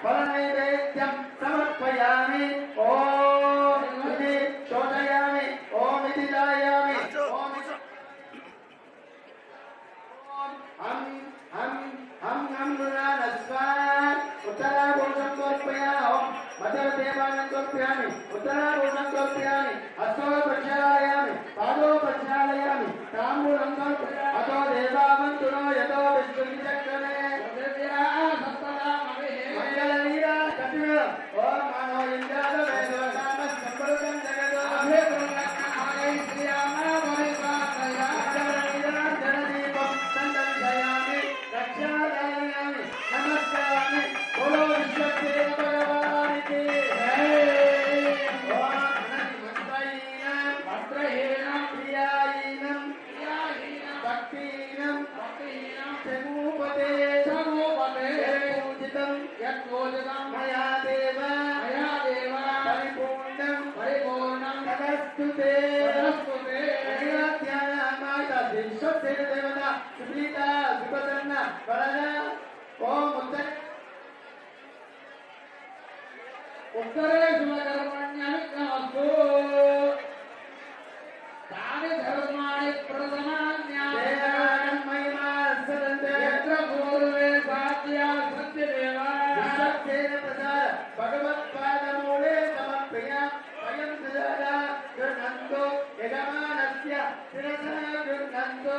फलनैवेद्यं समर्पयामि ओम इति शोधयामि ओम इति दायामि ओम हम गुणानस्वान् उत्तराभूषं समर्पयामि मध्यदेवानं समर्पयामि उत्तराभूषं समर्पयामि हस्तो प्रक्षालयामि पादो प्रक्षालयामि ताम्बूलं समर्पयामि अतो देवावन्तुनो यतो विष्णुचक्रणे मंगलवीरा कपिल ओम मानो इंद्राद वेदवनाम संपरुतं जगतो अभे श्रीयामा भविष्यामया मंगलवीरा जनदीपं संदर्शयामि रक्षालयामि नमस्कारामि बोलो विश्वदेव भगवान की जय ओम मंत्रहीनं क्रियाहीनं भक्तिहीनं चमूपते पूजितं यत्पूजितं मया देव परिपूर्णं तदस्तुते ध्यानमाता विश्वस्य देवता सुप्रीता सुप्रसन्न वरदा ओम उत्तरे शुभकर्मण्यविघ्नमस्तु तानि धर्माणि प्रथमान्यानि महिमा सदन्ते यत्र पूर्वे साध्या सत्यदेवा विश्वक्सेन प्रसाद भगवत्पादमूले समर्पया वयं सदा गृह्णन्तो यजमानस्य शिरसा गृह्णन्तो